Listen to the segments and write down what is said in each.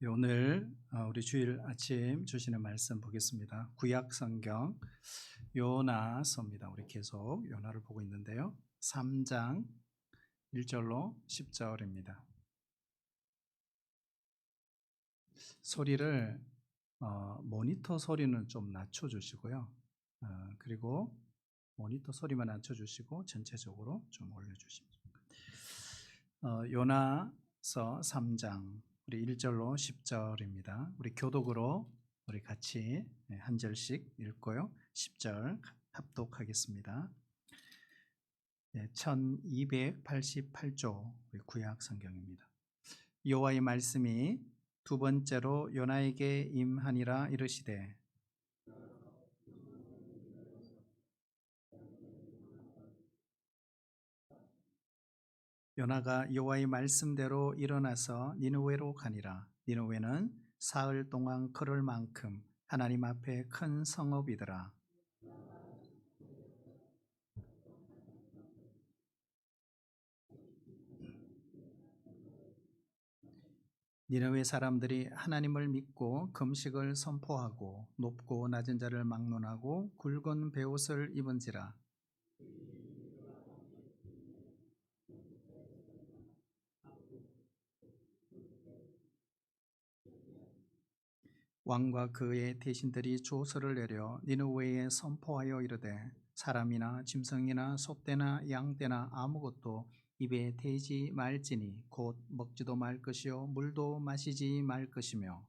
오늘 우리 주일 아침 주시는 말씀 보겠습니다. 구약 성경 요나서입니다. 우리 계속 요나를 보고 있는데요. 3장 1절로 10절입니다. 소리를 모니터 소리는 좀 낮춰 주시고요. 그리고 모니터 소리만 낮춰 주시고 전체적으로 좀 올려 주십시오. 요나서 3장 우리 1절로 10절입니다. 우리 교독으로 우리 같이 한 절씩 읽고요. 10절 합독하겠습니다. 1288조 구약 성경입니다. 여호와의 말씀이 두 번째로 요나에게 임하니라 이르시되 요나가 여호와의 말씀대로 일어나서 니느웨로 가니라. 니느웨는 사흘 동안 걸을 만큼 하나님 앞에 큰 성읍이더라. 니느웨 사람들이 하나님을 믿고 금식을 선포하고 높고 낮은 자를 막론하고 굵은 베옷을 입은지라. 왕과 그의 대신들이 조서를 내려 니느웨에 선포하여 이르되 사람이나 짐승이나 소떼나 양떼나 아무것도 입에 대지 말지니 곧 먹지도 말 것이요 물도 마시지 말 것이며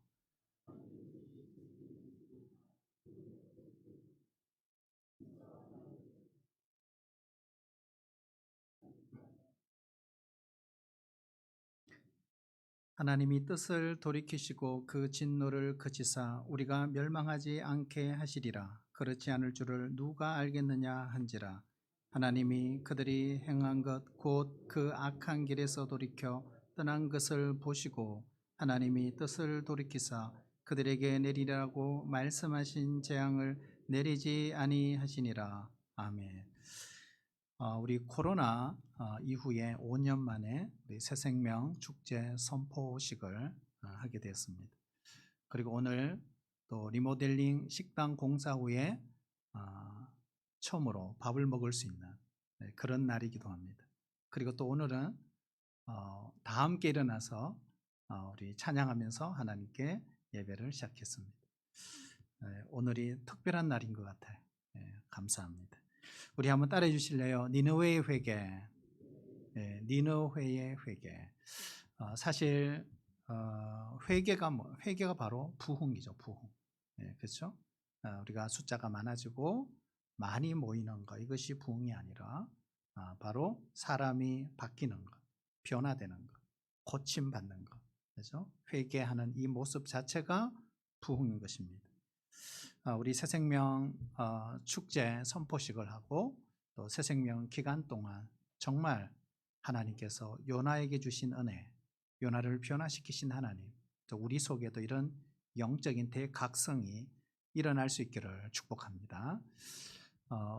하나님이 뜻을 돌이키시고 그 진노를 그치사 우리가 멸망하지 않게 하시리라. 그렇지 않을 줄을 누가 알겠느냐 한지라. 하나님이 그들이 행한 것 곧 그 악한 길에서 돌이켜 떠난 것을 보시고 하나님이 뜻을 돌이키사 그들에게 내리라고 말씀하신 재앙을 내리지 아니하시니라. 아멘. 우리 코로나 이후에 5년 만에 우리 새생명 축제 선포식을 하게 되었습니다. 그리고 오늘 또 리모델링 식당 공사 후에 처음으로 밥을 먹을 수 있는 그런 날이기도 합니다. 그리고 또 오늘은 다 함께 일어나서 우리 찬양하면서 하나님께 예배를 시작했습니다. 오늘이 특별한 날인 것 같아요. 감사합니다. 우리 한번 따라해 주실래요? 니느웨의 회개. 니느웨의 회개. 사실 회개가 바로 부흥이죠. 부흥. 그렇죠? 우리가 숫자가 많아지고 많이 모이는 것, 이것이 부흥이 아니라 바로 사람이 바뀌는 것, 변화되는 것, 고침받는 것. 그렇죠? 회개하는 이 모습 자체가 부흥인 것입니다. 우리 새생명 축제 선포식을 하고 또 새생명 기간 동안 정말 하나님께서 요나에게 주신 은혜, 요나를 변화시키신 하나님, 또 우리 속에도 이런 영적인 대각성이 일어날 수 있기를 축복합니다.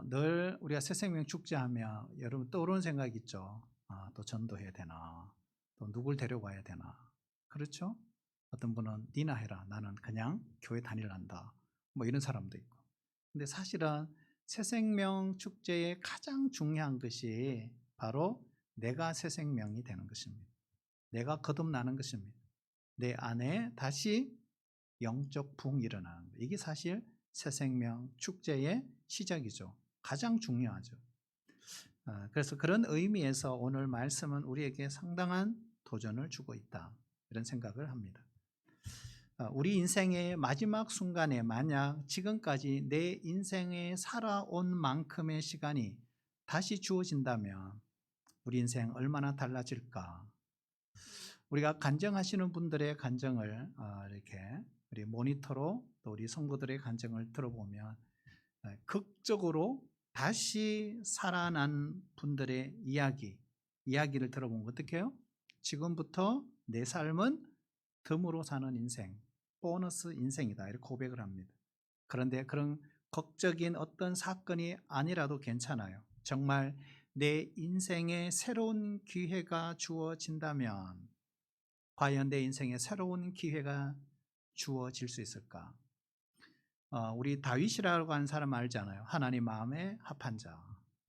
늘 우리가 새생명 축제하면 여러분 떠오르는 생각이 있죠. 또 전도해야 되나, 또 누굴 데려가야 되나. 그렇죠? 어떤 분은 니나 해라, 나는 그냥 교회 다닐란다, 뭐 이런 사람도 있고. 근데 사실은 새생명 축제의 가장 중요한 것이 바로 내가 새생명이 되는 것입니다. 내가 거듭나는 것입니다. 내 안에 다시 영적 부흥이 일어나는 것. 이게 사실 새생명 축제의 시작이죠. 가장 중요하죠. 그래서 그런 의미에서 오늘 말씀은 우리에게 상당한 도전을 주고 있다, 이런 생각을 합니다. 우리 인생의 마지막 순간에 만약 지금까지 내 인생에 살아온 만큼의 시간이 다시 주어진다면 우리 인생 얼마나 달라질까? 우리가 간증하시는 분들의 간증을 이렇게 우리 모니터로 또 우리 성도들의 간증을 들어보면 극적으로 다시 살아난 분들의 이야기를 들어보면 어떻게 해요? 지금부터 내 삶은 덤으로 사는 인생, 보너스 인생이다, 이렇게 고백을 합니다. 그런데 그런 극적인 어떤 사건이 아니라도 괜찮아요. 정말 내 인생에 새로운 기회가 주어진다면 과연 내 인생에 새로운 기회가 주어질 수 있을까? 우리 다윗이라고 하는 사람 알잖아요. 하나님 마음에 합한 자.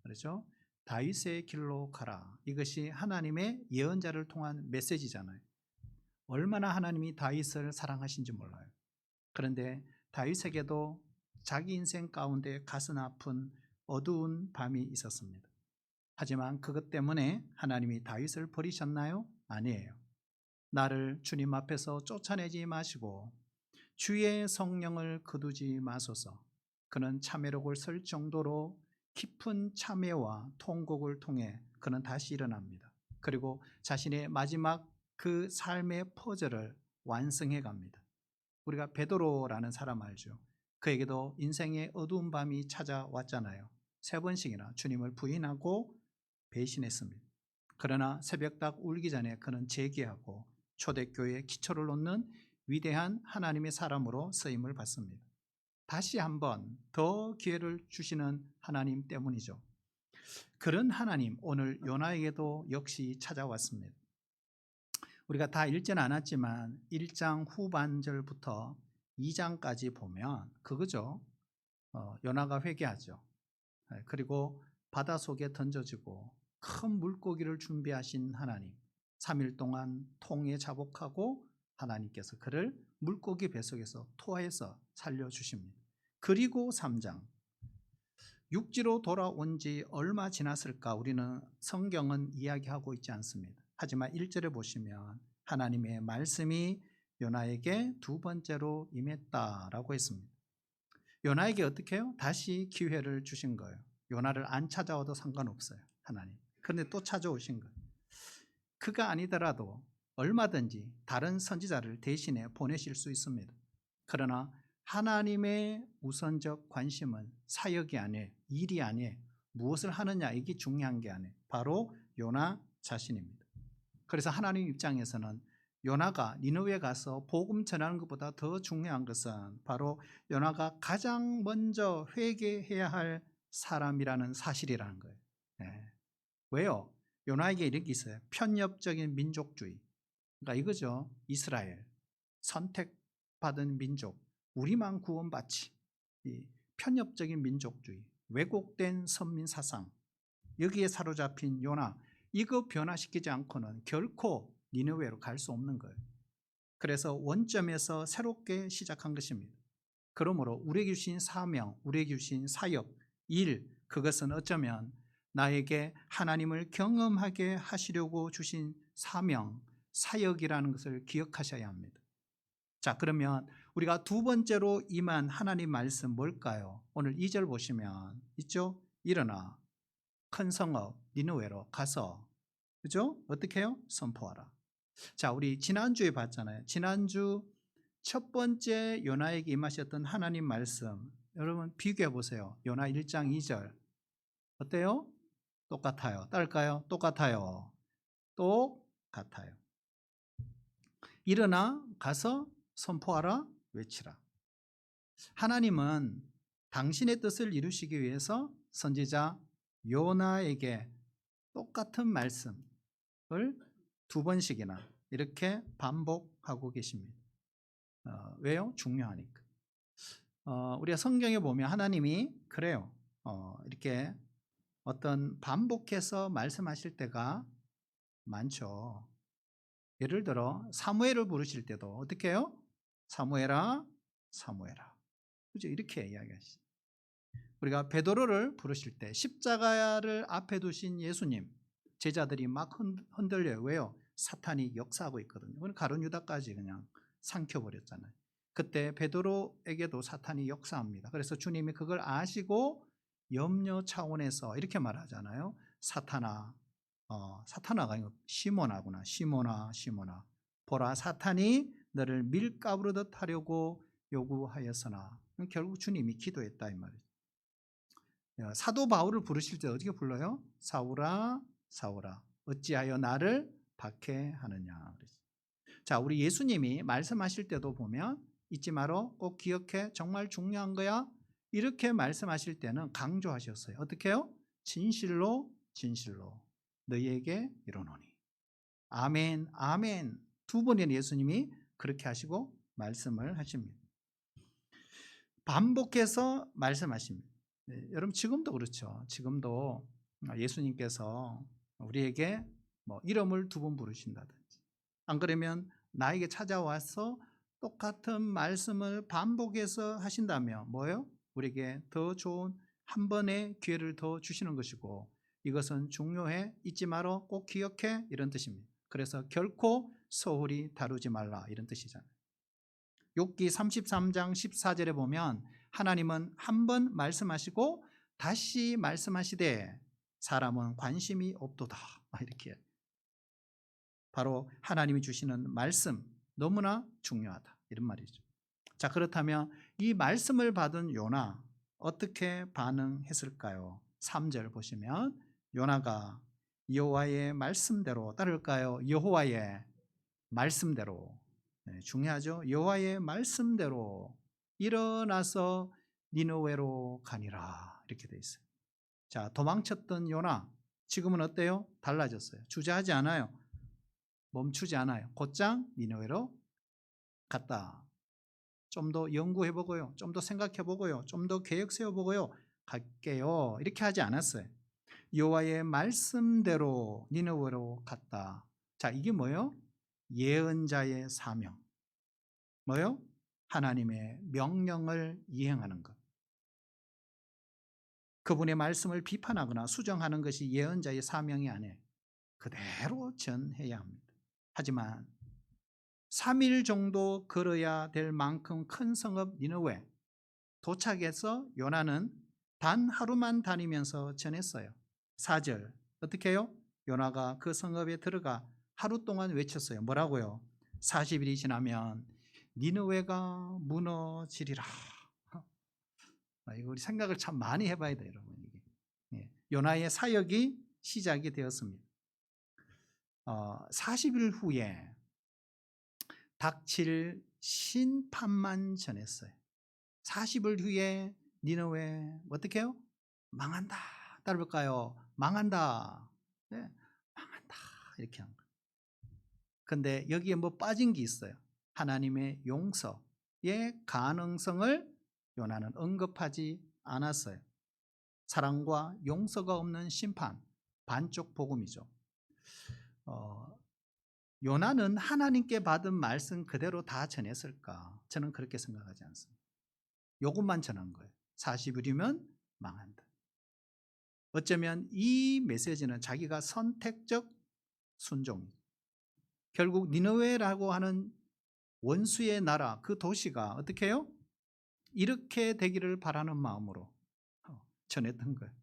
그렇죠? 다윗의 길로 가라. 이것이 하나님의 예언자를 통한 메시지잖아요. 얼마나 하나님이 다윗을 사랑하신지 몰라요. 그런데 다윗에게도 자기 인생 가운데 가슴 아픈 어두운 밤이 있었습니다. 하지만 그것 때문에 하나님이 다윗을 버리셨나요? 아니에요. 나를 주님 앞에서 쫓아내지 마시고 주의 성령을 거두지 마소서. 그는 참회록을 쓸 정도로 깊은 참회와 통곡을 통해 그는 다시 일어납니다. 그리고 자신의 마지막 그 삶의 퍼즐을 완성해 갑니다. 우리가 베드로라는 사람 알죠? 그에게도 인생의 어두운 밤이 찾아왔잖아요. 3번씩이나 주님을 부인하고 배신했습니다. 그러나 새벽닭 울기 전에 그는 재기하고 초대교회의 기초를 놓는 위대한 하나님의 사람으로 쓰임을 받습니다. 다시 한번 더 기회를 주시는 하나님 때문이죠. 그런 하나님 오늘 요나에게도 역시 찾아왔습니다. 우리가 다 읽지는 않았지만 1장 후반절부터 2장까지 보면 그거죠. 요나가 회개하죠. 그리고 바다 속에 던져지고 큰 물고기를 준비하신 하나님, 3일 동안 통에 자복하고 하나님께서 그를 물고기 뱃속에서 토하해서 살려주십니다. 그리고 3장, 육지로 돌아온 지 얼마 지났을까 우리는 성경은 이야기하고 있지 않습니다. 하지만 1절에 보시면 하나님의 말씀이 요나에게 2번째로 임했다라고 했습니다. 요나에게 어떻게 해요? 다시 기회를 주신 거예요. 요나를 안 찾아와도 상관없어요. 하나님. 그런데 또 찾아오신 거예요. 그가 아니더라도 얼마든지 다른 선지자를 대신에 보내실 수 있습니다. 그러나 하나님의 우선적 관심은 사역이 아니에요. 일이 아니에요. 무엇을 하느냐 이게 중요한 게 아니에요. 바로 요나 자신입니다. 그래서 하나님 입장에서는 요나가 니느웨 가서 복음 전하는 것보다 더 중요한 것은 바로 요나가 가장 먼저 회개해야 할 사람이라는 사실이라는 거예요. 네. 왜요? 요나에게 이렇게 있어요. 편협적인 민족주의. 그러니까 이거죠. 이스라엘. 선택받은 민족. 우리만 구원받지. 이 편협적인 민족주의. 왜곡된 선민 사상. 여기에 사로잡힌 요나. 이거 변화시키지 않고는 결코 니느웨로 갈 수 없는 거예요. 그래서 원점에서 새롭게 시작한 것입니다. 그러므로 우리에게 주신 사명, 우리에게 주신 사역, 일, 그것은 어쩌면 나에게 하나님을 경험하게 하시려고 주신 사명, 사역이라는 것을 기억하셔야 합니다. 자, 그러면 우리가 2번째로 임한 하나님 말씀 뭘까요? 오늘 2절 보시면 있죠? 일어나 큰 성읍 니느웨로 가서, 그죠? 어떻게 해요? 선포하라. 자, 우리 지난주에 봤잖아요. 지난주 첫 번째 요나에게 임하셨던 하나님 말씀, 여러분 비교해 보세요. 요나 1장 2절 어때요? 똑같아요. 딸까요? 똑같아요. 똑같아요. 일어나 가서 선포하라, 외치라. 하나님은 당신의 뜻을 이루시기 위해서 선지자 요나에게 똑같은 말씀을 2번씩이나 이렇게 반복하고 계십니다. 왜요? 중요하니까. 우리가 성경에 보면 하나님이 그래요. 이렇게 어떤 반복해서 말씀하실 때가 많죠. 예를 들어 사무엘을 부르실 때도 어떻게 해요? 사무엘아, 사무엘아. 그죠? 이렇게 이야기하시죠. 우리가 베드로를 부르실 때 십자가를 앞에 두신 예수님, 제자들이 막 흔들려요. 왜요? 사탄이 역사하고 있거든요. 가룟 유다까지 그냥 삼켜버렸잖아요. 그때 베드로에게도 사탄이 역사합니다. 그래서 주님이 그걸 아시고 염려 차원에서 이렇게 말하잖아요. 사탄아, 사탄아가 아니고 시몬아구나. 시몬아, 시몬아. 보라, 사탄이 너를 밀가부르듯 하려고 요구하였으나 결국 주님이 기도했다 이 말이죠. 사도 바울을 부르실 때 어떻게 불러요? 사울아, 사울아, 어찌하여 나를 박해하느냐. 자, 우리 예수님이 말씀하실 때도 보면 잊지 마라, 꼭 기억해, 정말 중요한 거야. 이렇게 말씀하실 때는 강조하셨어요. 어떻게 해요? 진실로 진실로 너희에게 이르노니. 아멘, 아멘. 두 번이나 예수님이 그렇게 하시고 말씀을 하십니다. 반복해서 말씀하십니다. 네, 여러분 지금도 그렇죠. 지금도 예수님께서 우리에게 뭐 이름을 두 번 부르신다든지, 안 그러면 나에게 찾아와서 똑같은 말씀을 반복해서 하신다면 뭐예요? 우리에게 더 좋은 한 번의 기회를 더 주시는 것이고, 이것은 중요해, 잊지 말아, 꼭 기억해, 이런 뜻입니다. 그래서 결코 소홀히 다루지 말라, 이런 뜻이잖아요. 욥기 33장 14절에 보면 하나님은 한 번 말씀하시고 다시 말씀하시되 사람은 관심이 없도다, 이렇게. 바로 하나님이 주시는 말씀 너무나 중요하다, 이런 말이죠. 자, 그렇다면 이 말씀을 받은 요나 어떻게 반응했을까요? 3절 보시면 요나가 여호와의 말씀대로, 따를까요? 여호와의 말씀대로. 네, 중요하죠. 여호와의 말씀대로 일어나서 니느웨로 가니라, 이렇게 돼 있어요. 자, 도망쳤던 요나 지금은 어때요? 달라졌어요. 주저하지 않아요. 멈추지 않아요. 곧장 니느웨로 갔다. 좀 더 연구해보고요, 좀 더 생각해보고요, 좀 더 계획 세워보고요, 갈게요, 이렇게 하지 않았어요. 여호와의 말씀대로 니느웨로 갔다. 자, 이게 뭐예요? 예언자의 사명. 뭐요? 하나님의 명령을 이행하는 것. 그분의 말씀을 비판하거나 수정하는 것이 예언자의 사명이 아니에요. 그대로 전해야 합니다. 하지만 3일 정도 걸어야 될 만큼 큰 성읍 니느웨 도착해서 요나는 단 하루만 다니면서 전했어요. 4절 어떻게 해요? 요나가 그 성읍에 들어가 하루 동안 외쳤어요. 뭐라고요? 40일이 지나면 니느웨가 무너지리라. 이거 우리 생각을 참 많이 해봐야 돼요, 여러분. 이게. 요나의 사역이 시작이 되었습니다. 40일 후에 닥칠 심판만 전했어요. 40일 후에 니느웨 어떻게 해요? 망한다. 따라볼까요? 망한다. 네, 망한다. 이렇게 한 거예요. 근데 여기에 뭐 빠진 게 있어요. 하나님의 용서의 가능성을 요나는 언급하지 않았어요. 사랑과 용서가 없는 심판, 반쪽 복음이죠. 요나는 하나님께 받은 말씀 그대로 다 전했을까? 저는 그렇게 생각하지 않습니다. 요것만 전한 거예요. 40일이면 망한다. 어쩌면 이 메시지는 자기가 선택적 순종이죠. 결국 니느웨라고 하는 원수의 나라, 그 도시가 어떻게 해요? 이렇게 되기를 바라는 마음으로 전했던 거예요.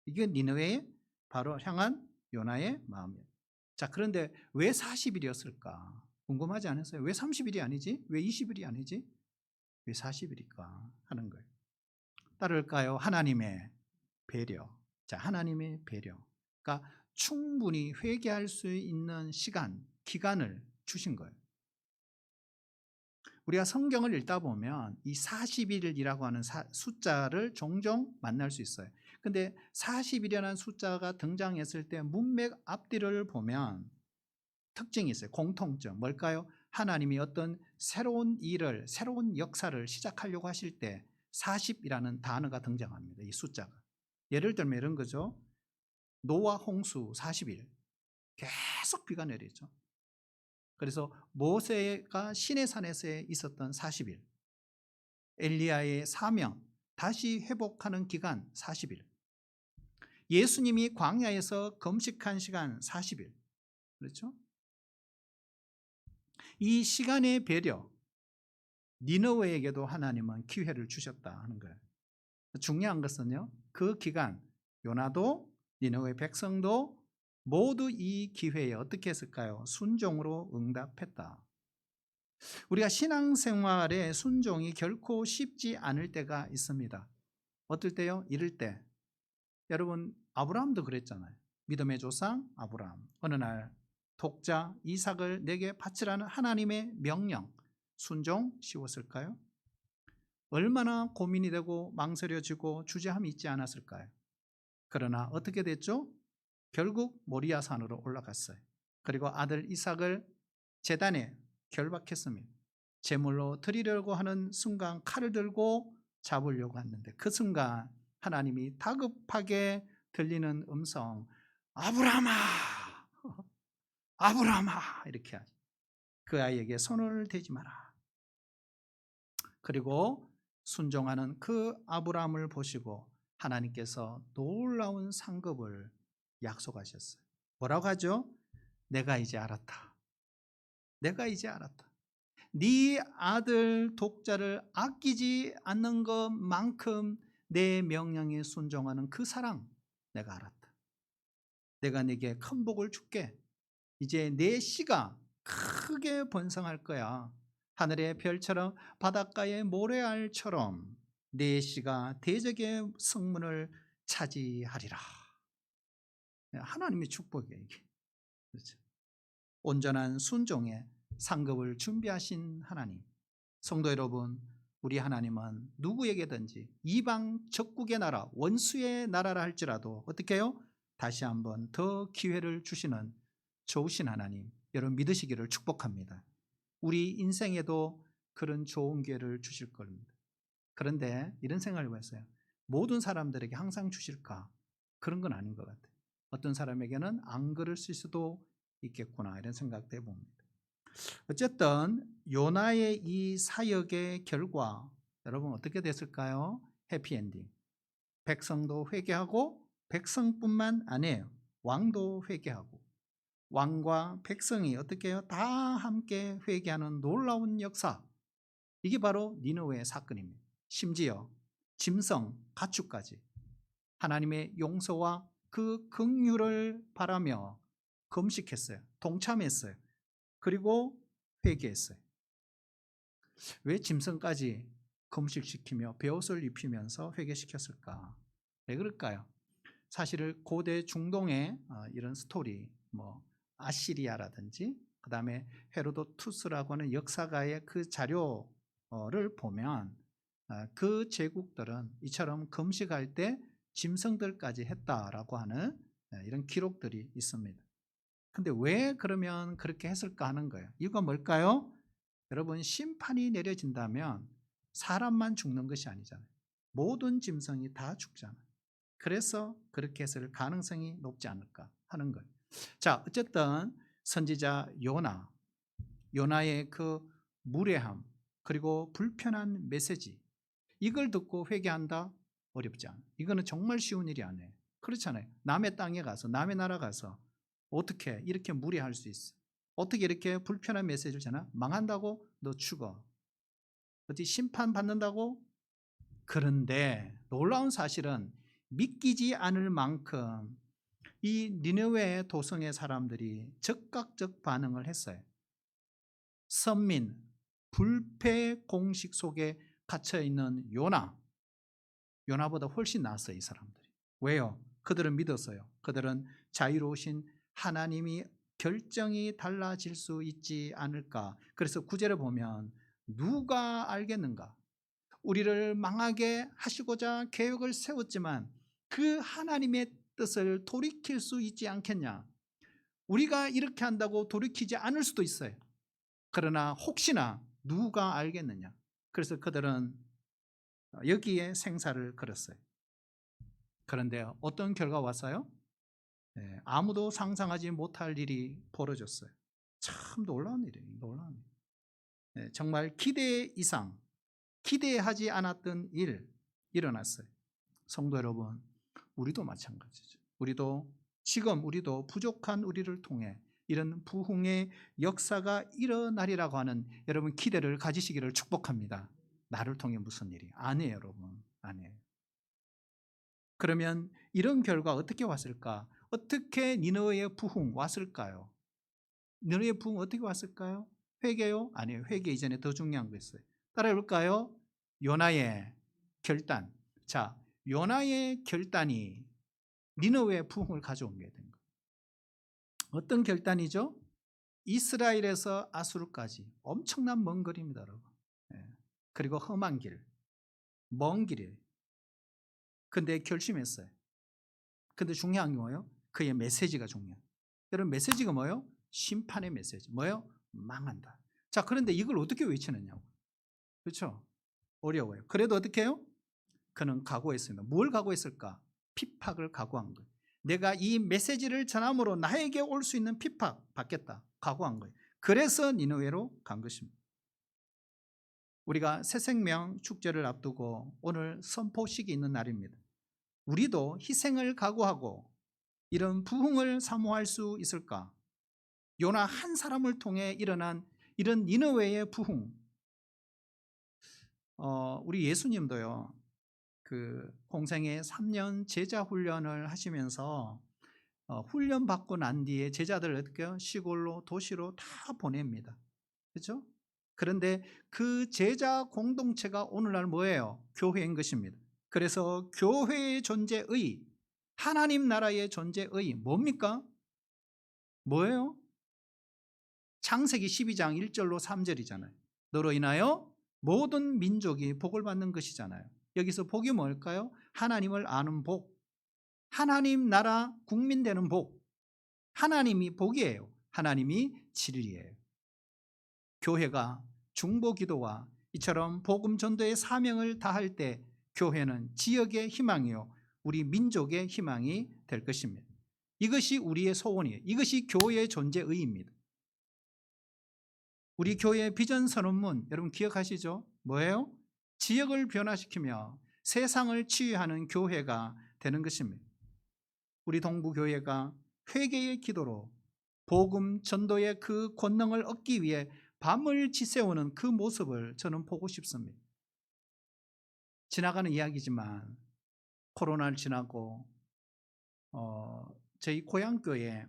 이게 니느웨에 바로 향한 요나의 마음이에요. 자, 그런데 왜 40일이었을까? 궁금하지 않았어요? 왜 30일이 아니지? 왜 20일이 아니지? 왜 40일일까? 하는 거예요. 따를까요? 하나님의 배려. 자, 하나님의 배려. 그러니까 충분히 회개할 수 있는 시간, 기간을 주신 거예요. 우리가 성경을 읽다 보면 이 40일이라고 하는 숫자를 종종 만날 수 있어요. 근데 40일이라는 숫자가 등장했을 때 문맥 앞뒤를 보면 특징이 있어요. 공통점. 뭘까요? 하나님이 어떤 새로운 일을, 새로운 역사를 시작하려고 하실 때 40이라는 단어가 등장합니다. 이 숫자가. 예를 들면 이런 거죠. 노아 홍수 40일. 계속 비가 내리죠. 그래서 모세가 시내산에서 있었던 40일, 엘리야의 사명, 다시 회복하는 기간 40일, 예수님이 광야에서 금식한 시간 40일, 그렇죠? 이 시간의 배려, 니느웨에게도 하나님은 기회를 주셨다 하는 거예요. 중요한 것은요, 그 기간 요나도 니느웨 백성도 모두 이 기회에 어떻게 했을까요? 순종으로 응답했다. 우리가 신앙생활에 순종이 결코 쉽지 않을 때가 있습니다. 어떨 때요? 이럴 때. 여러분, 아브라함도 그랬잖아요. 믿음의 조상 아브라함. 어느 날 독자 이삭을 내게 바치라는 하나님의 명령, 순종 쉬웠을까요? 얼마나 고민이 되고 망설여지고 주저함이 있지 않았을까요? 그러나 어떻게 됐죠? 결국 모리아 산으로 올라갔어요. 그리고 아들 이삭을 제단에 결박했습니다. 제물로 드리려고 하는 순간 칼을 들고 잡으려고 했는데 그 순간 하나님이 다급하게 들리는 음성, 아브라함아, 아브라함아, 이렇게 하죠. 그 아이에게 손을 대지 마라. 그리고 순종하는 그 아브라함을 보시고 하나님께서 놀라운 상급을 약속하셨어요. 뭐라고 하죠? 내가 이제 알았다. 내가 이제 알았다. 네 아들 독자를 아끼지 않는 것만큼 내 명령에 순종하는 그 사랑 내가 알았다. 내가 네게 큰 복을 줄게. 이제 내 씨가 크게 번성할 거야. 하늘의 별처럼 바닷가의 모래알처럼 내 씨가 대적의 성문을 차지하리라. 하나님의 축복이에요, 이게. 그렇죠. 온전한 순종에 상급을 준비하신 하나님. 성도 여러분, 우리 하나님은 누구에게든지 이방 적국의 나라, 원수의 나라라 할지라도 어떻게 해요? 다시 한번 더 기회를 주시는 좋으신 하나님, 여러분 믿으시기를 축복합니다. 우리 인생에도 그런 좋은 기회를 주실 겁니다. 그런데 이런 생각을 해봤어요. 모든 사람들에게 항상 주실까? 그런 건 아닌 것 같아요. 어떤 사람에게는 안 그럴 수도 있겠구나 이런 생각도 해봅니다. 어쨌든 요나의 이 사역의 결과 여러분 어떻게 됐을까요? 해피엔딩. 백성도 회개하고 백성뿐만 아니에요. 왕도 회개하고 왕과 백성이 어떻게 해요? 다 함께 회개하는 놀라운 역사. 이게 바로 니느웨의 사건입니다. 심지어 짐승, 가축까지 하나님의 용서와 그 긍휼을 바라며 금식했어요. 동참했어요. 그리고 회개했어요. 왜 짐승까지 금식시키며 베옷을 입히면서 회개시켰을까? 왜 그럴까요? 사실 고대 중동의 이런 스토리, 뭐 아시리아라든지 그 다음에 헤로도투스라고 하는 역사가의 그 자료를 보면 그 제국들은 이처럼 금식할 때 짐승들까지 했다라고 하는 이런 기록들이 있습니다. 근데 왜 그러면 그렇게 했을까 하는 거예요. 이유가 뭘까요? 여러분, 심판이 내려진다면 사람만 죽는 것이 아니잖아요. 모든 짐승이 다 죽잖아요. 그래서 그렇게 했을 가능성이 높지 않을까 하는 거예요. 자, 어쨌든 선지자 요나의 그 무례함 그리고 불편한 메시지, 이걸 듣고 회개한다? 어렵지 않아요. 이거는 정말 쉬운 일이 아니에요. 그렇잖아요. 남의 땅에 가서 남의 나라 가서 어떻게 이렇게 무례할 수 있어? 어떻게 이렇게 불편한 메시지를 전하? 망한다고? 너 죽어. 어디 심판받는다고? 그런데 놀라운 사실은 믿기지 않을 만큼 이 니느웨 도성의 사람들이 즉각적 반응을 했어요. 선민, 불패 공식 속에 갇혀있는 요나보다 훨씬 낫어요, 이 사람들이. 왜요? 그들은 믿었어요. 그들은 자유로우신 하나님이 결정이 달라질 수 있지 않을까. 그래서 구절을 보면 누가 알겠는가? 우리를 망하게 하시고자 계획을 세웠지만 그 하나님의 뜻을 돌이킬 수 있지 않겠냐? 우리가 이렇게 한다고 돌이키지 않을 수도 있어요. 그러나 혹시나 누가 알겠느냐? 그래서 그들은 여기에 생사를 걸었어요. 그런데 어떤 결과가 왔어요? 네, 아무도 상상하지 못할 일이 벌어졌어요. 참 놀라운 일이에요. 놀라운 일. 네, 정말 기대 이상, 기대하지 않았던 일 일어났어요. 성도 여러분, 우리도 마찬가지죠. 우리도 부족한 우리를 통해 이런 부흥의 역사가 일어나리라고 하는 여러분 기대를 가지시기를 축복합니다. 나를 통해 무슨 일이? 아니에요, 여러분. 아니에요. 그러면 이런 결과 어떻게 왔을까? 어떻게 니느웨의 부흥 왔을까요? 니느웨의 부흥 어떻게 왔을까요? 회개요? 아니에요. 회개 이전에 더 중요한 거 있어요. 따라해 볼까요? 요나의 결단. 자, 요나의 결단이 니느웨의 부흥을 가져온 게 된 거예요. 어떤 결단이죠? 이스라엘에서 아수르까지 엄청난 먼 거리입니다, 여러분. 예. 그리고 험한 길, 먼 길이에요. 근데 결심했어요. 근데 중요한 게 뭐예요? 그의 메시지가 중요해요. 여러분, 메시지가 뭐예요? 심판의 메시지. 뭐예요? 망한다. 자, 그런데 이걸 어떻게 외치느냐고. 그렇죠? 어려워요. 그래도 어떻게 해요? 그는 각오했습니다. 뭘 각오했을까? 핍박을 각오한 거예요. 내가 이 메시지를 전함으로 나에게 올 수 있는 핍박 받겠다. 각오한 거예요. 그래서 니느웨로 간 것입니다. 우리가 새생명 축제를 앞두고 오늘 선포식이 있는 날입니다. 우리도 희생을 각오하고 이런 부흥을 사모할 수 있을까? 요나 한 사람을 통해 일어난 이런 니느웨의 부흥. 우리 예수님도요. 그 공생애 3년 제자 훈련을 하시면서 훈련 받고 난 뒤에 제자들을 어떻게 해요? 시골로 도시로 다 보냅니다. 그렇죠? 그런데 그 제자 공동체가 오늘날 뭐예요? 교회인 것입니다. 그래서 교회의 존재의 하나님 나라의 존재의 뭡니까? 뭐예요? 창세기 12장 1절로 3절이잖아요. 너로 인하여 모든 민족이 복을 받는 것이잖아요. 여기서 복이 뭘까요? 하나님을 아는 복, 하나님 나라 국민 되는 복. 하나님이 복이에요. 하나님이 진리예요. 교회가 중보 기도와 이처럼 복음 전도의 사명을 다할 때 교회는 지역의 희망이요 우리 민족의 희망이 될 것입니다. 이것이 우리의 소원이에요. 이것이 교회의 존재 의의입니다. 우리 교회의 비전 선언문 여러분 기억하시죠? 뭐예요? 지역을 변화시키며 세상을 치유하는 교회가 되는 것입니다. 우리 동부교회가 회개의 기도로 복음 전도의 그 권능을 얻기 위해 밤을 지새우는 그 모습을 저는 보고 싶습니다. 지나가는 이야기지만 코로나를 지나고 저희 고향교회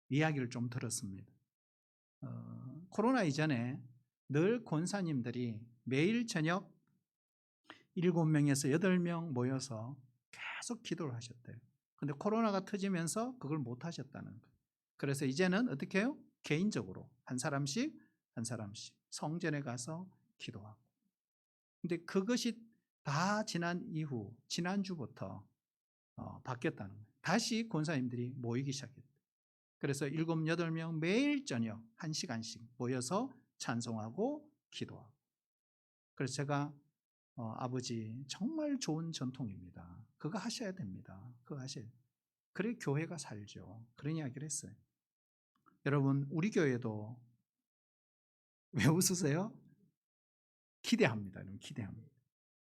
이야기를 좀 들었습니다. 코로나 이전에 늘 권사님들이 매일 저녁 7명에서 8명 모여서 계속 기도를 하셨대요. 근데 코로나가 터지면서 그걸 못 하셨다는 거예요. 그래서 이제는 어떻게 해요? 개인적으로 한 사람씩 성전에 가서 기도하고. 근데 그것이 다 지난 이후 지난주부터 바뀌었다는 거예요. 다시 권사님들이 모이기 시작했대요. 그래서 7, 8명 매일 저녁 1시간씩 모여서 찬송하고 기도하고. 그래서 제가 아버지 정말 좋은 전통입니다. 그거 하셔야 됩니다. 그거 하셔야 돼요. 그래 교회가 살죠. 그런 이야기를 했어요. 여러분 우리 교회도 왜 웃으세요? 기대합니다. 기대합니다.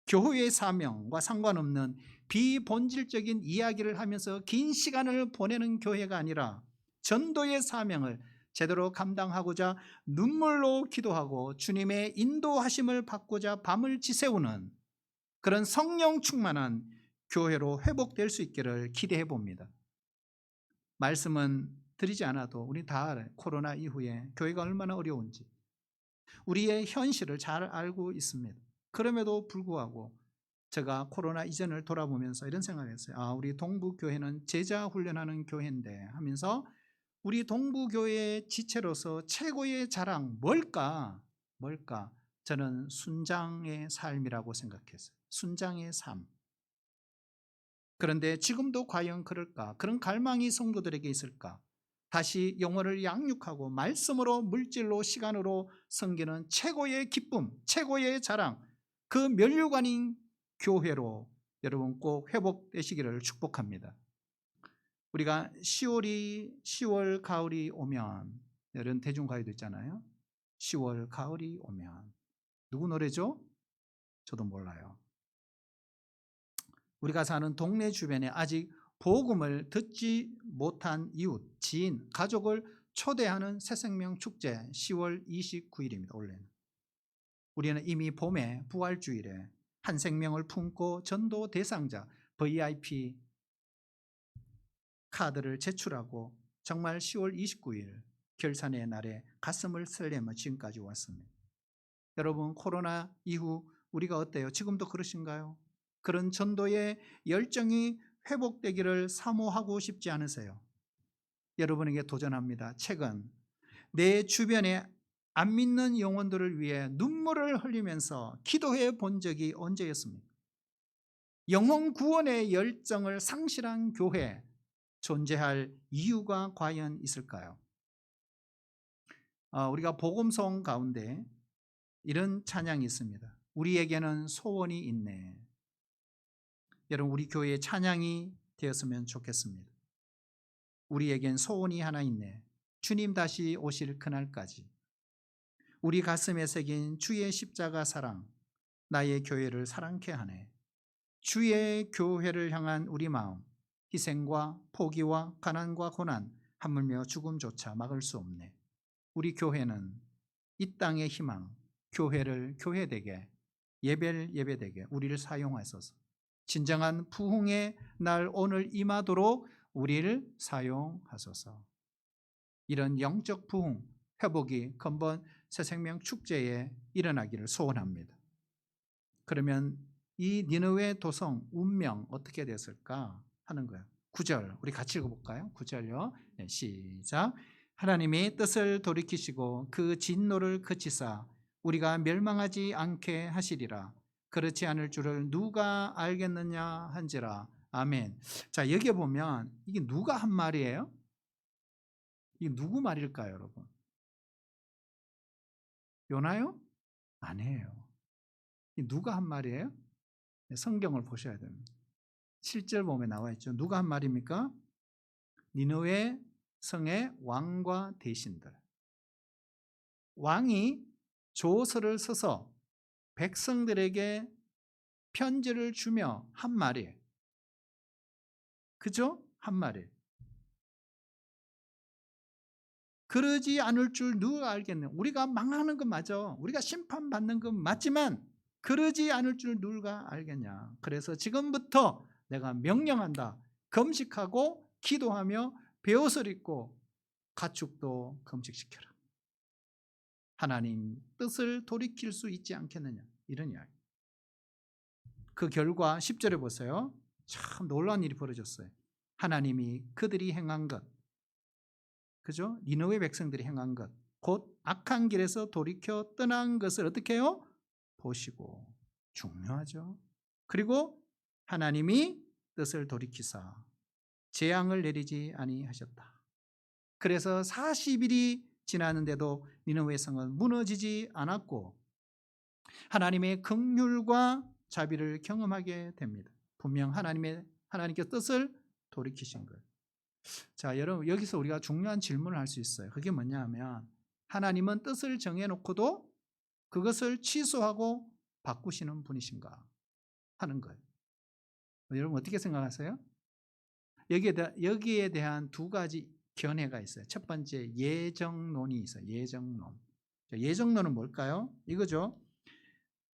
교회의 사명과 상관없는 비본질적인 이야기를 하면서 긴 시간을 보내는 교회가 아니라 전도의 사명을 제대로 감당하고자 눈물로 기도하고 주님의 인도하심을 받고자 밤을 지새우는 그런 성령 충만한 교회로 회복될 수 있기를 기대해 봅니다. 말씀은 드리지 않아도 우리 다 알아요. 코로나 이후에 교회가 얼마나 어려운지 우리의 현실을 잘 알고 있습니다. 그럼에도 불구하고 제가 코로나 이전을 돌아보면서 이런 생각을 했어요. 우리 동부교회는 제자 훈련하는 교회인데 하면서 우리 동부교회의 지체로서 최고의 자랑 뭘까? 저는 순장의 삶이라고 생각했어요. 순장의 삶. 그런데 지금도 과연 그럴까? 그런 갈망이 성도들에게 있을까? 다시 영혼을 양육하고 말씀으로 물질로 시간으로 섬기는 최고의 기쁨, 최고의 자랑, 그 면류관인 교회로 여러분 꼭 회복되시기를 축복합니다. 우리가 10월 가을이 오면 이런 대중가요도 있잖아요. 10월 가을이 오면 누구 노래죠? 저도 몰라요. 우리가 사는 동네 주변에 아직 복음을 듣지 못한 이웃, 지인, 가족을 초대하는 새생명 축제 10월 29일입니다. 원래는. 우리는 이미 봄에 부활주일에 한 생명을 품고 전도 대상자 VIP 카드를 제출하고 정말 10월 29일 결산의 날에 가슴을 설레며 지금까지 왔습니다. 여러분 코로나 이후 우리가 어때요? 지금도 그러신가요? 그런 전도의 열정이 회복되기를 사모하고 싶지 않으세요? 여러분에게 도전합니다. 최근 내 주변에 안 믿는 영혼들을 위해 눈물을 흘리면서 기도해 본 적이 언제였습니까? 영혼 구원의 열정을 상실한 교회 존재할 이유가 과연 있을까요? 우리가 복음송 가운데 이런 찬양이 있습니다. 우리에게는 소원이 있네. 여러분, 우리 교회의 찬양이 되었으면 좋겠습니다. 우리에겐 소원이 하나 있네. 주님 다시 오실 그날까지 우리 가슴에 새긴 주의 십자가 사랑, 나의 교회를 사랑케 하네. 주의 교회를 향한 우리 마음, 희생과 포기와 가난과 고난, 하물며 죽음조차 막을 수 없네. 우리 교회는 이 땅의 희망, 교회를 교회되게, 예배를 예배되게 우리를 사용하소서. 진정한 부흥의 날 오늘 임하도록 우리를 사용하소서. 이런 영적 부흥, 회복이 근본 새생명 축제에 일어나기를 소원합니다. 그러면 이 니느웨 도성 운명 어떻게 됐을까 하는 거예요. 9절 우리 같이 읽어볼까요? 9절요. 네, 시작. 하나님이 뜻을 돌이키시고 그 진노를 그치사 우리가 멸망하지 않게 하시리라. 그렇지 않을 줄을 누가 알겠느냐 한지라. 아멘. 자, 여기 보면 이게 누가 한 말이에요? 이게 누구 말일까요, 여러분? 요나요? 아니에요. 이 누가 한 말이에요? 성경을 보셔야 됩니다. 7절 보면 나와 있죠. 누가 한 말입니까? 니느웨 성의 왕과 대신들. 왕이 조서를 써서 백성들에게 편지를 주며 한 말이에요. 그죠? 한 말이에요. 그러지 않을 줄 누가 알겠네. 우리가 망하는 건 맞아. 우리가 심판받는 건 맞지만 그러지 않을 줄 누가 알겠냐. 그래서 지금부터 내가 명령한다. 금식하고 기도하며 베옷을 입고 가축도 금식시켜라. 하나님 뜻을 돌이킬 수 있지 않겠느냐. 이런 이야기. 그 결과 10절에 보세요. 참 놀라운 일이 벌어졌어요. 하나님이 그들이 행한 것, 그죠? 니느웨 백성들이 행한 것, 곧 악한 길에서 돌이켜 떠난 것을 어떻게 해요? 보시고. 중요하죠. 그리고 하나님이 뜻을 돌이키사 재앙을 내리지 아니하셨다. 그래서 40일이 지났는데도 니느웨 성은 무너지지 않았고 하나님의 긍휼과 자비를 경험하게 됩니다. 분명 하나님께 뜻을 돌이키신 거예요. 자, 여러분, 여기서 우리가 중요한 질문을 할 수 있어요. 그게 뭐냐 하면 하나님은 뜻을 정해놓고도 그것을 취소하고 바꾸시는 분이신가 하는 거예요. 여러분 어떻게 생각하세요? 여기에 대한 두 가지 견해가 있어요. 첫 번째, 예정론이 있어요. 예정론. 예정론은 뭘까요? 이거죠.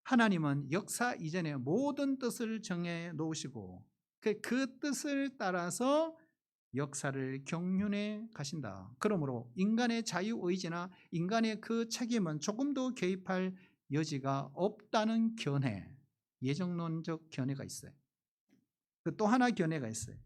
하나님은 역사 이전에 모든 뜻을 정해 놓으시고 그 뜻을 따라서 역사를 경륜해 가신다. 그러므로 인간의 자유의지나 인간의 그 책임은 조금도 개입할 여지가 없다는 견해, 예정론적 견해가 있어요. 또 하나 견해가 있어요.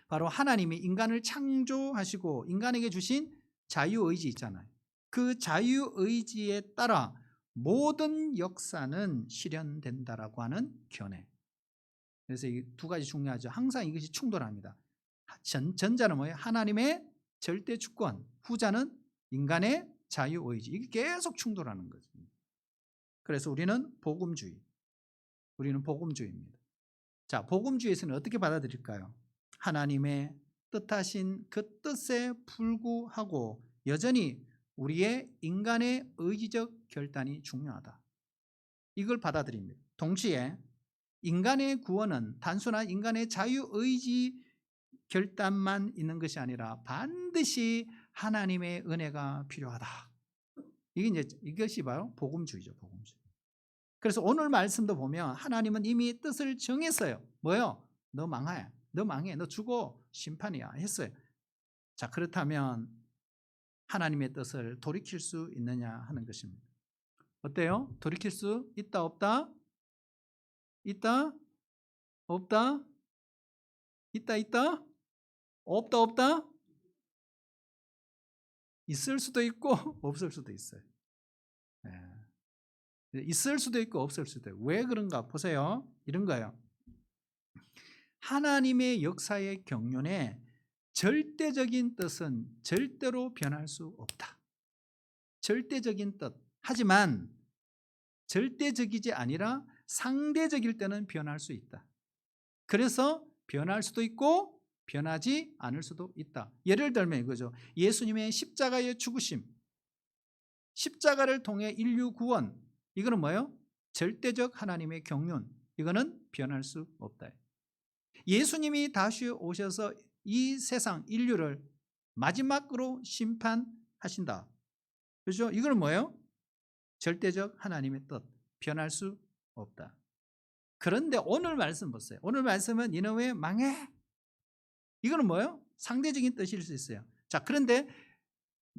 바로 하나님이 인간을 창조하시고 인간에게 주신 자유의지 있잖아요. 그 자유의지에 따라 모든 역사는 실현된다라고 하는 견해. 그래서 이 두 가지 중요하죠. 항상 이것이 충돌합니다. 전자는 뭐예요? 하나님의 절대 주권, 후자는 인간의 자유의지. 이게 계속 충돌하는 거죠. 그래서 우리는 복음주의입니다. 자, 복음주의에서는 어떻게 받아들일까요? 하나님의 뜻하신 그 뜻에 불구하고 여전히 우리의 인간의 의지적 결단이 중요하다. 이걸 받아들입니다. 동시에 인간의 구원은 단순한 인간의 자유의지 결단만 있는 것이 아니라 반드시 하나님의 은혜가 필요하다. 이것이 바로 복음주의죠. 복음주의. 그래서 오늘 말씀도 보면 하나님은 이미 뜻을 정했어요. 뭐요? 너 망해. 너 죽어. 심판이야. 했어요. 자, 그렇다면 하나님의 뜻을 돌이킬 수 있느냐 하는 것입니다. 어때요? 돌이킬 수 있다, 없다? 있다? 없다? 있다? 없다? 있을 수도 있고 없을 수도 있어요. 있을 수도 있고 없을 수도 있어요. 왜 그런가 보세요. 이런 거예요. 하나님의 역사의 경륜에 절대적인 뜻은 절대로 변할 수 없다. 절대적인 뜻. 하지만 절대적이지 아니라 상대적일 때는 변할 수 있다. 그래서 변할 수도 있고 변하지 않을 수도 있다. 예를 들면 이거죠. 예수님의 십자가의 죽으심, 십자가를 통해 인류 구원, 이거는 뭐예요? 절대적 하나님의 경륜, 이거는 변할 수 없다. 예수님이 다시 오셔서 이 세상 인류를 마지막으로 심판하신다. 그렇죠? 이거는 뭐예요? 절대적 하나님의 뜻, 변할 수 없다. 그런데 오늘 말씀 보세요. 오늘 말씀은 니느웨 망해. 이거는 뭐예요? 상대적인 뜻일 수 있어요. 자, 그런데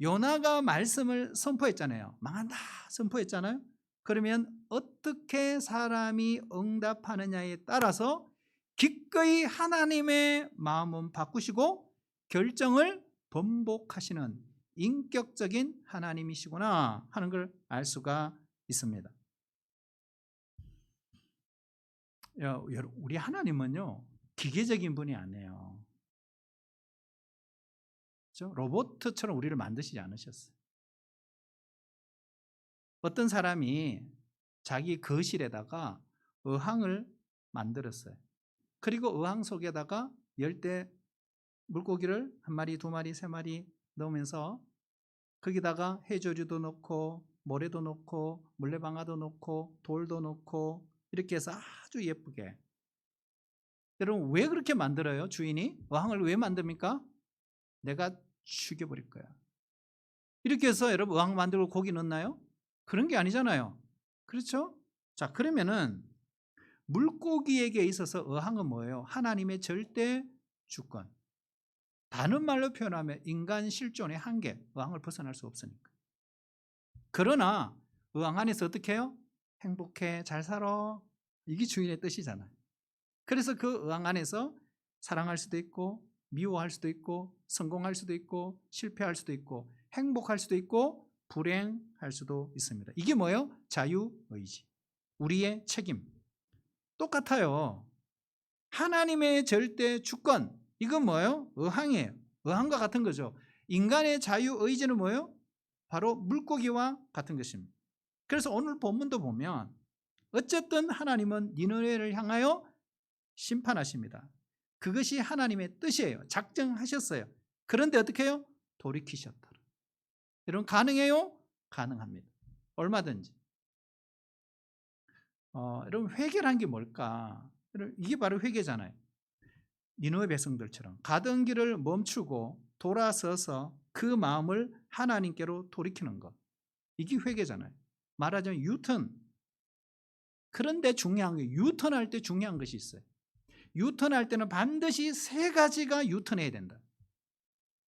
요나가 말씀을 선포했잖아요. 망한다 선포했잖아요. 그러면 어떻게 사람이 응답하느냐에 따라서 기꺼이 하나님의 마음은 바꾸시고 결정을 번복하시는 인격적인 하나님이시구나 하는 걸 알 수가 있습니다. 우리 하나님은요 기계적인 분이 아니에요. 그렇죠? 로봇처럼 우리를 만드시지 않으셨어요. 어떤 사람이 자기 거실에다가 어항을 만들었어요. 그리고 어항 속에다가 열대 물고기를 한 마리, 두 마리, 세 마리 넣으면서 거기다가 해조류도 넣고 모래도 넣고 물레방아도 넣고 돌도 넣고 이렇게 해서 아주 예쁘게. 여러분 왜 그렇게 만들어요? 주인이 어항을 왜 만듭니까? 내가 죽여버릴 거야. 이렇게 해서 여러분 어항 만들고 고기 넣나요? 그런 게 아니잖아요. 그렇죠? 자, 그러면은 물고기에게 있어서 어항은 뭐예요? 하나님의 절대 주권. 다른 말로 표현하면 인간 실존의 한계, 어항을 벗어날 수 없으니까. 그러나 어항 안에서 어떻게 해요? 행복해, 잘 살아. 이게 주인의 뜻이잖아요. 그래서 그 어항 안에서 사랑할 수도 있고 미워할 수도 있고 성공할 수도 있고 실패할 수도 있고 행복할 수도 있고 불행할 수도 있습니다. 이게 뭐예요? 자유의지, 우리의 책임. 똑같아요. 하나님의 절대 주권, 이건 뭐예요? 어항이에요. 어항과 같은 거죠. 인간의 자유의지는 뭐예요? 바로 물고기와 같은 것입니다. 그래서 오늘 본문도 보면 어쨌든 하나님은 니느웨를 향하여 심판하십니다. 그것이 하나님의 뜻이에요. 작정하셨어요. 그런데 어떻게 해요? 돌이키셨다. 여러분 가능해요? 가능합니다. 얼마든지. 여러분 회개란 게 뭘까? 이게 바로 회개잖아요. 니느웨 백성들처럼 가던 길을 멈추고 돌아서서 그 마음을 하나님께로 돌이키는 것. 이게 회개잖아요. 말하자면 유턴. 그런데 중요한 게 유턴할 때 중요한 것이 있어요. 유턴할 때는 반드시 세 가지가 유턴해야 된다.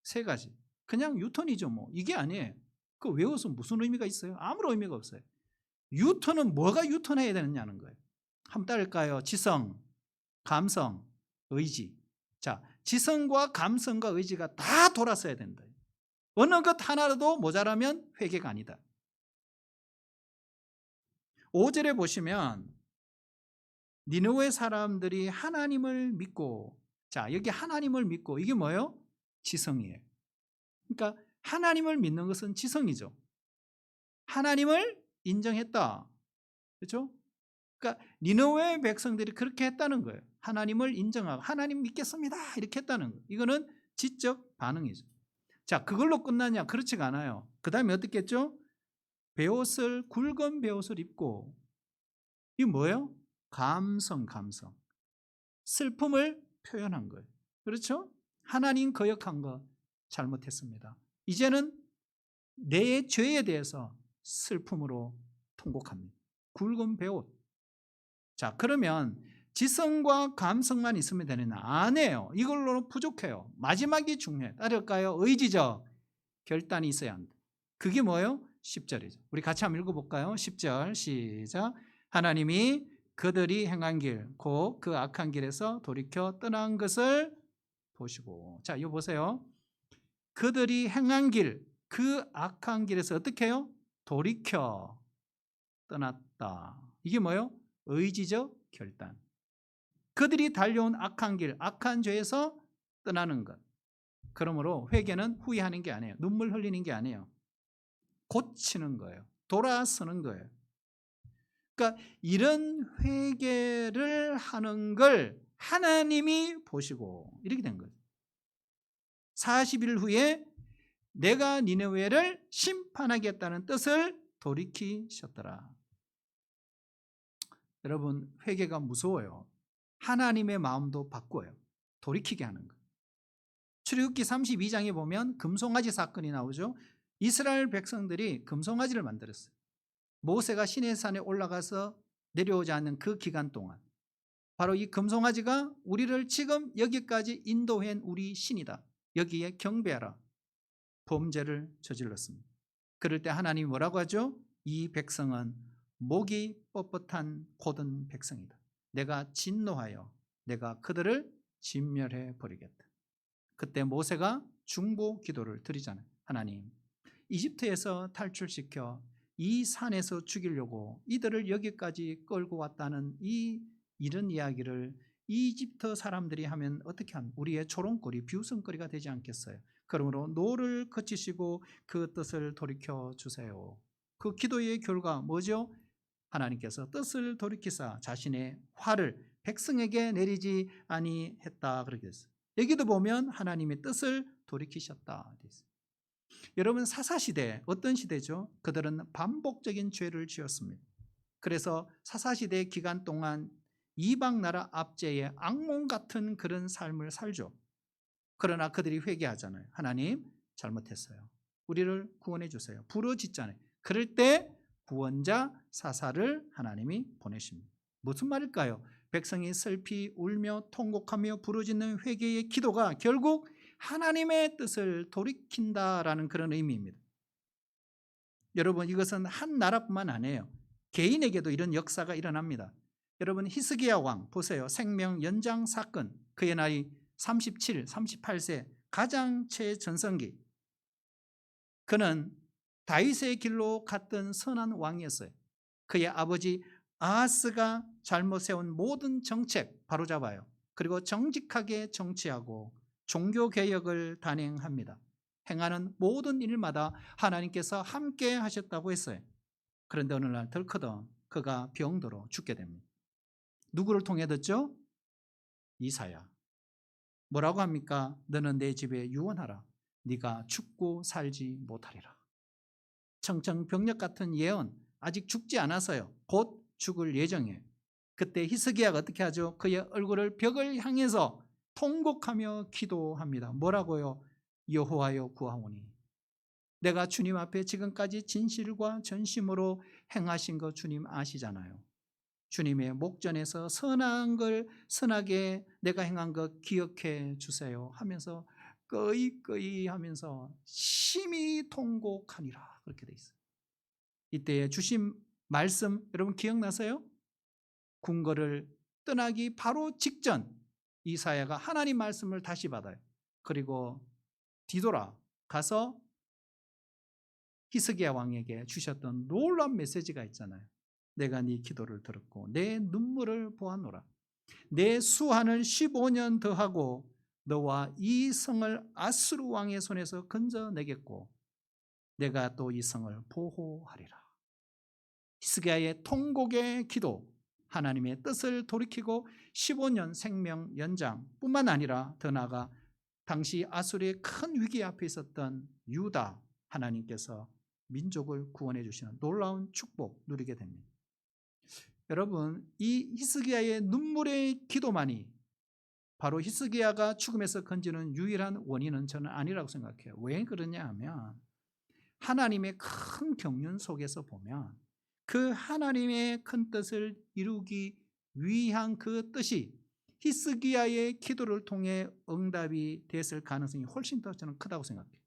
세 가지. 그냥 유턴이죠 뭐. 이게 아니에요. 그거 외워서 무슨 의미가 있어요? 아무런 의미가 없어요. 유턴은 뭐가 유턴해야 되느냐는 거예요. 한번 따를까요? 지성, 감성, 의지. 자, 지성과 감성과 의지가 다 돌아서야 된다. 어느 것 하나라도 모자라면 회개가 아니다. 5절에 보시면 니느웨 사람들이 하나님을 믿고, 자, 여기 하나님을 믿고 이게 뭐예요? 지성이에요. 그러니까 하나님을 믿는 것은 지성이죠. 하나님을 인정했다. 그렇죠? 그러니까 니느웨 백성들이 그렇게 했다는 거예요. 하나님을 인정하고 하나님 믿겠습니다 이렇게 했다는 거예요. 이거는 지적 반응이죠. 자, 그걸로 끝나냐? 그렇지가 않아요. 그 다음에 어떻게 했죠? 베옷을, 굵은 베옷을 입고, 이게 뭐예요? 감성. 슬픔을 표현한 거예요. 그렇죠? 하나님 거역한 거 잘못했습니다. 이제는 내 죄에 대해서 슬픔으로 통곡합니다. 굵은 베옷. 자, 그러면 지성과 감성만 있으면 되느냐? 아니에요. 이걸로는 부족해요. 마지막이 중요해요. 따를까요? 의지적 결단이 있어야 합니다. 그게 뭐예요? 10절이죠. 우리 같이 한번 읽어볼까요? 10절 시작. 하나님이 그들이 행한 길, 곧 그 악한 길에서 돌이켜 떠난 것을 보시고. 자, 이거 보세요. 그들이 행한 길, 그 악한 길에서 어떻게 해요? 돌이켜 떠났다. 이게 뭐예요? 의지적 결단. 그들이 달려온 악한 길, 악한 죄에서 떠나는 것. 그러므로 회개는 후회하는 게 아니에요. 눈물 흘리는 게 아니에요. 고치는 거예요. 돌아서는 거예요. 그러니까 이런 회개를 하는 걸 하나님이 보시고 이렇게 된 거예요. 40일 후에 내가 니느웨를 심판하겠다는 뜻을 돌이키셨더라. 여러분, 회개가 무서워요. 하나님의 마음도 바꿔요. 돌이키게 하는 거예요. 출애굽기 32장에 보면 금송아지 사건이 나오죠. 이스라엘 백성들이 금송아지를 만들었어요. 모세가 시내산에 올라가서 내려오지 않는 그 기간 동안 바로 이 금송아지가 우리를 지금 여기까지 인도한 우리 신이다. 여기에 경배하라. 범죄를 저질렀습니다. 그럴 때 하나님이 뭐라고 하죠? 이 백성은 목이 뻣뻣한 곧은 백성이다. 내가 진노하여 내가 그들을 진멸해 버리겠다. 그때 모세가 중보 기도를 드리잖아요. 하나님, 이집트에서 탈출시켜 이 산에서 죽이려고 이들을 여기까지 끌고 왔다는 이런 이야기를 이집트 사람들이 하면 어떻게 하면 우리의 조롱거리, 비웃음거리가 되지 않겠어요? 그러므로 노를 그치시고 그 뜻을 돌이켜 주세요. 그 기도의 결과 뭐죠? 하나님께서 뜻을 돌이키사 자신의 화를 백성에게 내리지 아니했다 그렇게 됐어요. 여기도 보면 하나님의 뜻을 돌이키셨다. 여러분, 사사시대 어떤 시대죠? 그들은 반복적인 죄를 지었습니다. 그래서 사사시대 기간 동안 이방 나라 압제의 악몽 같은 그런 삶을 살죠. 그러나 그들이 회개하잖아요. 하나님, 잘못했어요. 우리를 구원해 주세요. 부르짖잖아요. 그럴 때 구원자 사사를 하나님이 보내십니다. 무슨 말일까요? 백성이 슬피 울며 통곡하며 부르짖는 회개의 기도가 결국 하나님의 뜻을 돌이킨다라는 그런 의미입니다. 여러분, 이것은 한 나라뿐만 아니에요. 개인에게도 이런 역사가 일어납니다. 여러분, 히스기야 왕 보세요. 생명 연장 사건. 그의 나이 37, 38세 가장 최전성기. 그는 다윗의 길로 갔던 선한 왕이었어요. 그의 아버지 아하스가 잘못 세운 모든 정책 바로잡아요. 그리고 정직하게 정치하고 종교개혁을 단행합니다. 행하는 모든 일마다 하나님께서 함께 하셨다고 했어요. 그런데 어느 날 덜커덩 그가 병들어 죽게 됩니다. 누구를 통해 듣죠? 이사야. 뭐라고 합니까? 너는 내 집에 유언하라. 네가 죽고 살지 못하리라. 청천벽력 같은 예언, 아직 죽지 않아서요. 곧 죽을 예정이에요. 그때 히스기야가 어떻게 하죠? 그의 얼굴을 벽을 향해서 통곡하며 기도합니다. 뭐라고요? 여호와여 구하오니 내가 주님 앞에 지금까지 진실과 전심으로 행하신 거 주님 아시잖아요. 주님의 목전에서 선한 걸 선하게 내가 행한 것 기억해 주세요 하면서 끄이끄이 하면서 심히 통곡하니라 그렇게 돼 있어요. 이때 주신 말씀 여러분 기억나세요? 궁궐을 떠나기 바로 직전 이사야가 하나님 말씀을 다시 받아요. 그리고 뒤돌아 가서 히스기야 왕에게 주셨던 놀라운 메시지가 있잖아요. 내가 네 기도를 들었고 내 눈물을 보았노라. 내 수한을 15년 더하고 너와 이 성을 아수르 왕의 손에서 건져내겠고 내가 또 이 성을 보호하리라. 히스기야의 통곡의 기도, 하나님의 뜻을 돌이키고 15년 생명 연장 뿐만 아니라 더 나아가 당시 아수르의 큰 위기 앞에 있었던 유다, 하나님께서 민족을 구원해 주시는 놀라운 축복 누리게 됩니다. 여러분, 이 히스기야의 눈물의 기도만이 바로 히스기야가 죽음에서 건지는 유일한 원인은 저는 아니라고 생각해요. 왜 그러냐 하면 하나님의 큰 경륜 속에서 보면 그 하나님의 큰 뜻을 이루기 위한 그 뜻이 히스기야의 기도를 통해 응답이 됐을 가능성이 훨씬 더 저는 크다고 생각해요.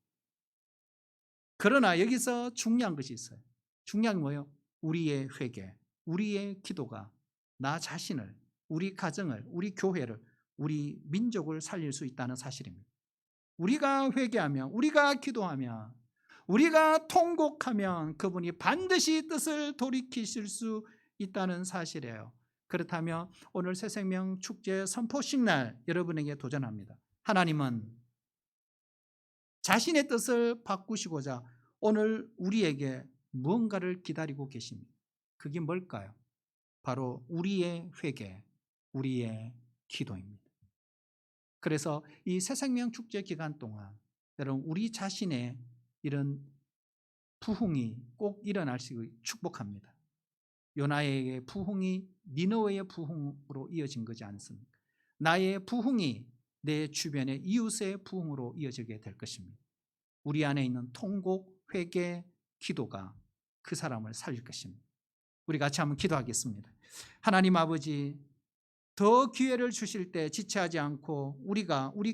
그러나 여기서 중요한 것이 있어요. 중요한 게 뭐예요? 우리의 회개, 우리의 기도가 나 자신을, 우리 가정을, 우리 교회를, 우리 민족을 살릴 수 있다는 사실입니다. 우리가 회개하면, 우리가 기도하면, 우리가 통곡하면 그분이 반드시 뜻을 돌이키실 수 있다는 사실이에요. 그렇다면 오늘 새생명 축제 선포식 날 여러분에게 도전합니다. 하나님은 자신의 뜻을 바꾸시고자 오늘 우리에게 무언가를 기다리고 계십니다. 그게 뭘까요? 바로 우리의 회개, 우리의 기도입니다. 그래서 이 새생명 축제 기간 동안 여러분 우리 자신의 이런 부흥이 꼭 일어날 수 있게 축복합니다. 요나의 부흥이 니느웨의 부흥으로 이어진 거지 않습니까? 나의 부흥이 내 주변의 이웃의 부흥으로 이어지게 될 것입니다. 우리 안에 있는 통곡, 회개, 기도가 그 사람을 살릴 것입니다. 우리 같이 한번 기도하겠습니다. 하나님 아버지, 더 기회를 주실 때 지체하지 않고 우리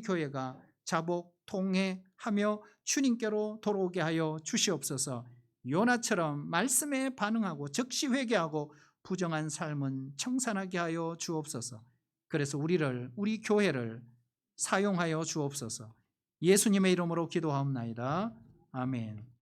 교회가 자복, 통회하며 주님께로 돌아오게 하여 주시옵소서. 요나처럼 말씀에 반응하고 즉시 회개하고 부정한 삶은 청산하게 하여 주옵소서. 그래서 우리 교회를 사용하여 주옵소서. 예수님의 이름으로 기도하옵나이다. 아멘.